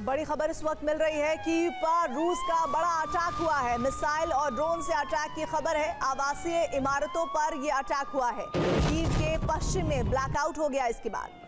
बड़ी खबर इस वक्त मिल रही है कि पर रूस का बड़ा अटैक हुआ है। मिसाइल और ड्रोन से अटैक की खबर है। आवासीय इमारतों पर यह अटैक हुआ है। कीव के पश्चिम में ब्लैकआउट हो गया इसके बाद।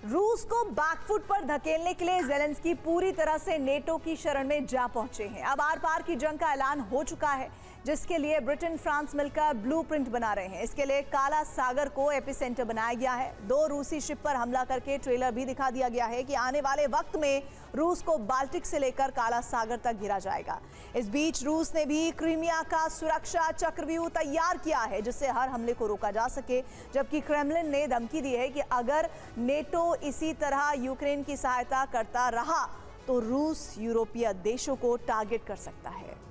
रूस को बैकफुट पर धकेलने के लिए ज़ेलेंस्की पूरी तरह से नेटो की शरण में जा पहुंचे हैं। अब आर पार की जंग का ऐलान हो चुका है, जिसके लिए ब्रिटेन फ्रांस मिलकर ब्लूप्रिंट बना रहे हैं। इसके लिए काला सागर को एपिसेंटर बनाया गया है। 2 रूसी शिप पर हमला करके ट्रेलर भी दिखा दिया गया है कि आने वाले वक्त में रूस को बाल्टिक से लेकर काला सागर तक घेरा जाएगा। इस बीच रूस ने भी क्रीमिया का सुरक्षा चक्रव्यूह तैयार किया है, जिससे हर हमले को रोका जा सके। जबकि क्रेमलिन ने धमकी दी है कि अगर नेटो इसी तरह यूक्रेन की सहायता करता रहा तो रूस यूरोपीय देशों को टारगेट कर सकता है।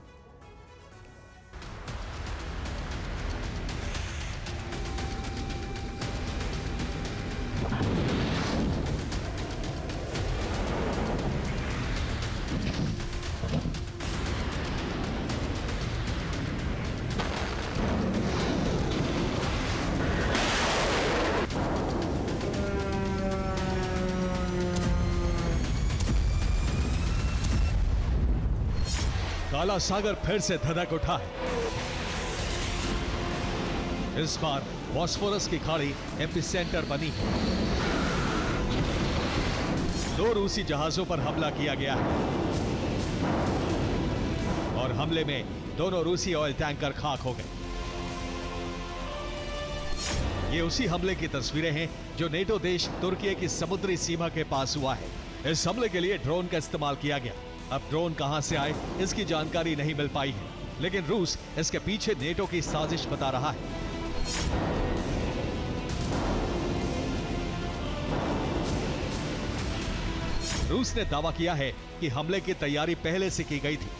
काला सागर फिर से धधक उठा है। इस बार बॉस्फोरस की खाड़ी एपिसेंटर बनी है। 2 रूसी जहाजों पर हमला किया गया है और हमले में दोनों रूसी ऑयल टैंकर खाक हो गए। ये उसी हमले की तस्वीरें हैं जो नेटो देश तुर्की की समुद्री सीमा के पास हुआ है। इस हमले के लिए ड्रोन का इस्तेमाल किया गया। अब ड्रोन कहां से आए इसकी जानकारी नहीं मिल पाई है, लेकिन रूस इसके पीछे नेटो की साजिश बता रहा है। रूस ने दावा किया है कि हमले की तैयारी पहले से की गई थी।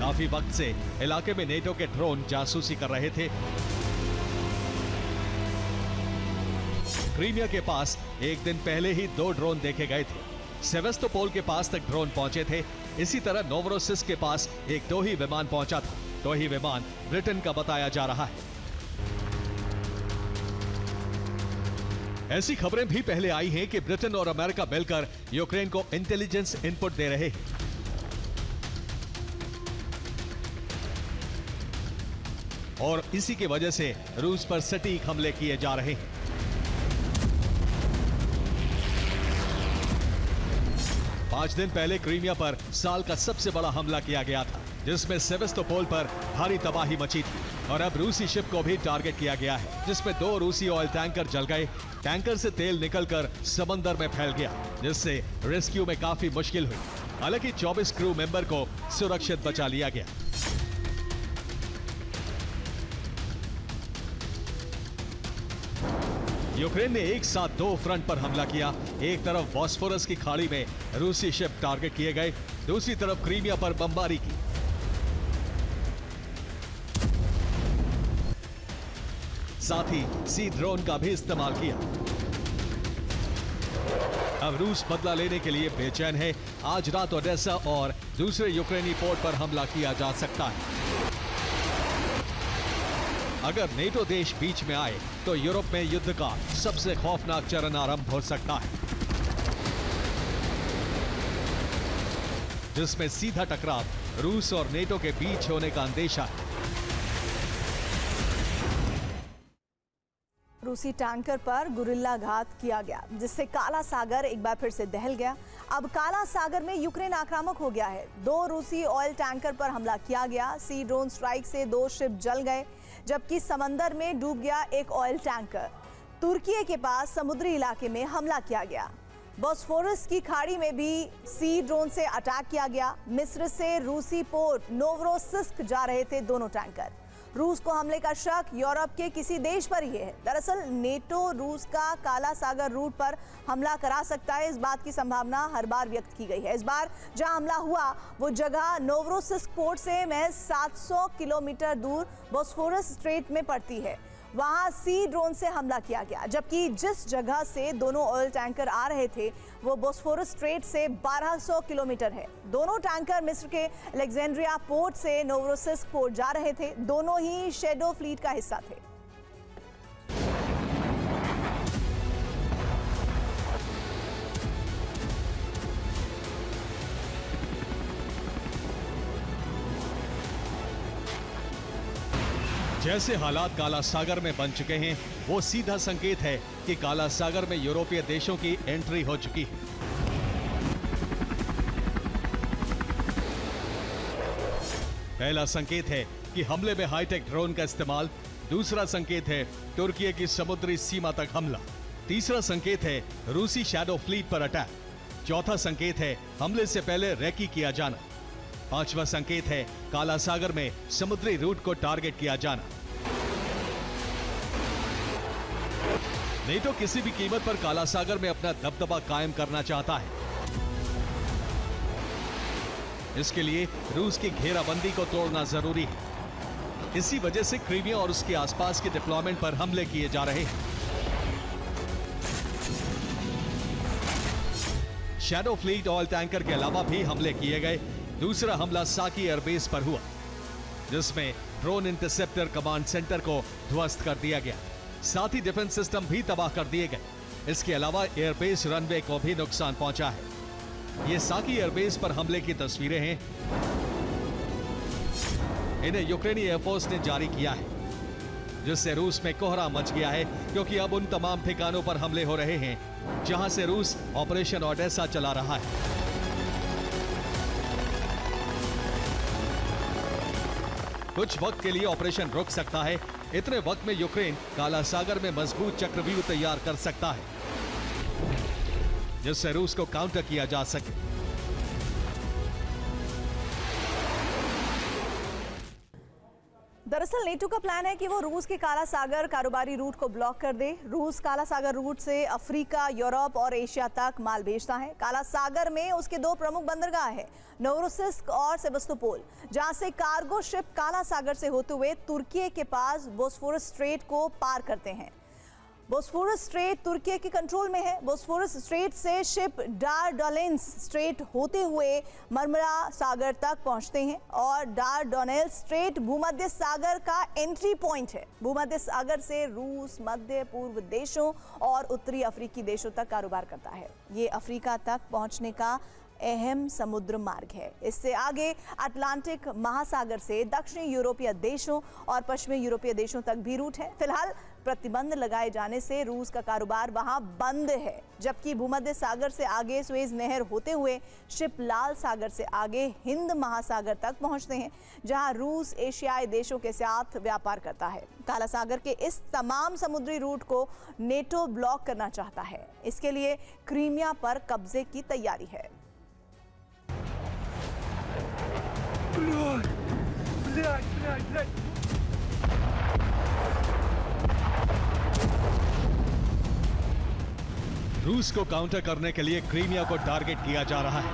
काफी वक्त से इलाके में नेटो के ड्रोन जासूसी कर रहे थे। क्रीमिया के पास एक दिन पहले ही 2 ड्रोन देखे गए थे। सेवेस्तोपोल के पास तक ड्रोन पहुंचे थे। इसी तरह नोवरोसिस्क के पास एक टोही विमान पहुंचा था। टोही विमान ब्रिटेन का बताया जा रहा है। ऐसी खबरें भी पहले आई हैं कि ब्रिटेन और अमेरिका मिलकर यूक्रेन को इंटेलिजेंस इनपुट दे रहे हैं। और इसी की वजह से रूस पर सटीक हमले किए जा रहे हैं। पांच दिन पहले क्रीमिया पर साल का सबसे बड़ा हमला किया गया था, जिसमें सेवेस्तोपोल पर भारी तबाही मची थी। और अब रूसी शिप को भी टारगेट किया गया है, जिसमें 2 रूसी ऑयल टैंकर जल गए। टैंकर से तेल निकलकर समंदर में फैल गया, जिससे रेस्क्यू में काफी मुश्किल हुई। हालांकि 24 क्रू मेंबर को सुरक्षित बचा लिया गया। यूक्रेन ने एक साथ 2 फ्रंट पर हमला किया। एक तरफ बॉस्फोरस की खाड़ी में रूसी शिप टारगेट किए गए, दूसरी तरफ क्रीमिया पर बमबारी की। साथ ही सी ड्रोन का भी इस्तेमाल किया। अब रूस बदला लेने के लिए बेचैन है। आज रात ओडेसा और दूसरे यूक्रेनी पोर्ट पर हमला किया जा सकता है। अगर नेटो देश बीच में आए तो यूरोप में युद्ध का सबसे खौफनाक चरण आरंभ हो सकता है, जिसमें सीधा टकराव रूस और नेटो के बीच होने का अंदेशा है। रूसी टैंकर पर गुरिल्ला घात किया गया, जिससे काला सागर एक बार फिर से दहल गया। अब काला सागर में यूक्रेन आक्रामक हो गया है। 2 रूसी ऑयल टैंकर पर हमला किया गया। सी ड्रोन स्ट्राइक से 2 शिप जल गए, जबकि समंदर में डूब गया एक ऑयल टैंकर। तुर्की के पास समुद्री इलाके में हमला किया गया। बॉस्फोरस की खाड़ी में भी सी ड्रोन से अटैक किया गया। मिस्र से रूसी पोर्ट नोवरोसिस्क जा रहे थे दोनों टैंकर। रूस को हमले का शक यूरोप के किसी देश पर ही है। दरअसल नेटो रूस का काला सागर रूट पर हमला करा सकता है, इस बात की संभावना हर बार व्यक्त की गई है। इस बार जहां हमला हुआ वो जगह नोवरोसिस्क पोर्ट से महज 700 किलोमीटर दूर बॉस्फोरस स्ट्रेट में पड़ती है। वहां सी ड्रोन से हमला किया गया, जबकि जिस जगह से दोनों ऑयल टैंकर आ रहे थे वो बोस्फोरस स्ट्रेट से 1200 किलोमीटर है। दोनों टैंकर मिस्र के अलेक्जेंड्रिया पोर्ट से नोवरोसिस्क पोर्ट जा रहे थे। दोनों ही शैडो फ्लीट का हिस्सा थे। जैसे हालात काला सागर में बन चुके हैं, वो सीधा संकेत है कि काला सागर में यूरोपीय देशों की एंट्री हो चुकी है। पहला संकेत है कि हमले में हाईटेक ड्रोन का इस्तेमाल। दूसरा संकेत है तुर्की की समुद्री सीमा तक हमला। तीसरा संकेत है रूसी शैडो फ्लीट पर अटैक। चौथा संकेत है हमले से पहले रेकी किया जाना। पांचवा संकेत है काला सागर में समुद्री रूट को टारगेट किया जाना। नेटो किसी भी कीमत पर काला सागर में अपना दबदबा कायम करना चाहता है। इसके लिए रूस की घेराबंदी को तोड़ना जरूरी है। इसी वजह से क्रीमिया और उसके आसपास के डिप्लॉयमेंट पर हमले किए जा रहे हैं। शैडो फ्लीट ऑयल टैंकर के अलावा भी हमले किए गए। दूसरा हमला साकी एयरबेस पर हुआ, जिसमें ड्रोन इंटरसेप्टर कमांड सेंटर को ध्वस्त कर दिया गया। साथ ही डिफेंस सिस्टम भी तबाह कर दिए गए। इसके अलावा एयरबेस रनवे को भी नुकसान पहुंचा है। ये साकी एयरबेस पर हमले की तस्वीरें हैं। इन्हें यूक्रेनी एयरफोर्स ने जारी किया है, जिससे रूस में कोहरा मच गया है, क्योंकि अब उन तमाम ठिकानों पर हमले हो रहे हैं जहां से रूस ऑपरेशन ओडेसा चला रहा है। कुछ वक्त के लिए ऑपरेशन रुक सकता है। इतने वक्त में यूक्रेन काला सागर में मजबूत चक्रव्यूह तैयार कर सकता है, जिससे रूस को काउंटर किया जा सके। दरअसल नेटो का प्लान है कि वो रूस के काला सागर कारोबारी रूट को ब्लॉक कर दे। रूस काला सागर रूट से अफ्रीका, यूरोप और एशिया तक माल भेजता है। काला सागर में उसके दो प्रमुख बंदरगाह है, नोवरोसिस्क और सेवस्तोपोल, जहां से कार्गो शिप काला सागर से होते हुए तुर्की के पास बोस्फोरस स्ट्रेट को पार करते हैं। बोस्फोरस स्ट्रेट तुर्की के कंट्रोल में है। बोस्फोरस स्ट्रेट से शिप डारडानेल्स स्ट्रेट होते हुए मरमरा सागर तक पहुंचते हैं और डारडानेल्स स्ट्रेट भूमध्य सागर का एंट्री पॉइंट है। भूमध्य सागर से रूस मध्य पूर्व देशों और उत्तरी अफ्रीकी देशों तक कारोबार करता है। ये अफ्रीका तक पहुंचने का अहम समुद्र मार्ग है। इससे आगे अटलांटिक महासागर से दक्षिणी यूरोपीय देशों और पश्चिमी यूरोपीय देशों तक भी रूट है। फिलहाल प्रतिबंध लगाए जाने से रूस का कारोबार वहां बंद है, जबकि भूमध्य सागर से आगे सुएज नहर होते हुए शिप लाल सागर से आगे हिंद महासागर तक पहुंचते हैं, जहां रूस एशियाई देशों के साथ व्यापार करता है। काला सागर के इस तमाम समुद्री रूट को नेटो ब्लॉक करना चाहता है। इसके लिए क्रीमिया पर कब्जे की तैयारी है। रूस को काउंटर करने के लिए क्रीमिया को टारगेट किया जा रहा है।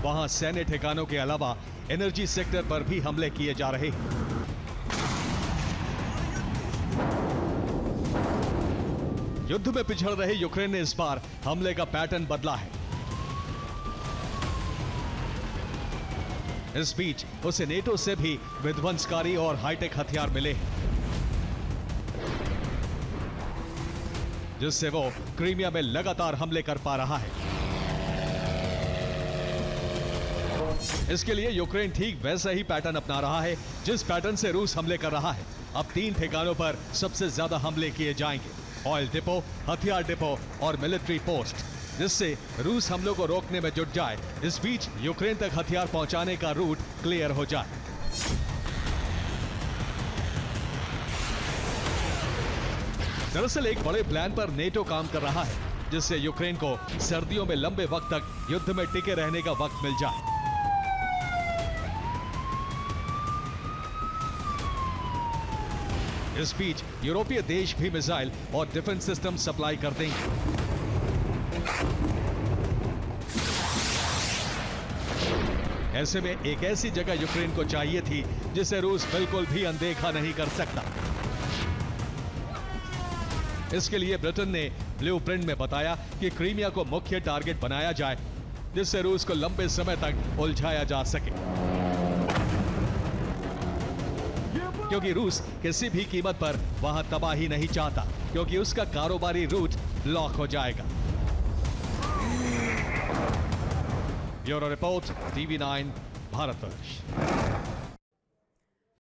वहां सैन्य ठिकानों के अलावा एनर्जी सेक्टर पर भी हमले किए जा रहे हैं। युद्ध में पिछड़ रहे यूक्रेन ने इस बार हमले का पैटर्न बदला है। इस बीच उसे नेटो से भी विध्वंसकारी और हाईटेक हथियार मिले हैं, जिससे वो क्रीमिया में लगातार हमले कर पा रहा है। इसके लिए यूक्रेन ठीक वैसा ही पैटर्न अपना रहा है जिस पैटर्न से रूस हमले कर रहा है। अब 3 ठिकानों पर सबसे ज्यादा हमले किए जाएंगे, ऑयल डिपो, हथियार डिपो और मिलिट्री पोस्ट, जिससे रूस हमलों को रोकने में जुट जाए। इस बीच यूक्रेन तक हथियार पहुंचाने का रूट क्लियर हो जाए। दरअसल एक बड़े प्लान पर नेटो काम कर रहा है, जिससे यूक्रेन को सर्दियों में लंबे वक्त तक युद्ध में टिके रहने का वक्त मिल जाए। इस बीच यूरोपीय देश भी मिसाइल और डिफेंस सिस्टम सप्लाई कर देंगे। ऐसे में एक ऐसी जगह यूक्रेन को चाहिए थी जिसे रूस बिल्कुल भी अनदेखा नहीं कर सकता। इसके लिए ब्रिटेन ने ब्लूप्रिंट में बताया कि क्रीमिया को मुख्य टारगेट बनाया जाए, जिससे रूस को लंबे समय तक उलझाया जा सके, क्योंकि रूस किसी भी कीमत पर वहां तबाही नहीं चाहता, क्योंकि उसका कारोबारी रूट ब्लॉक हो जाएगा। Bureau report, TV9 Bharatvarsh.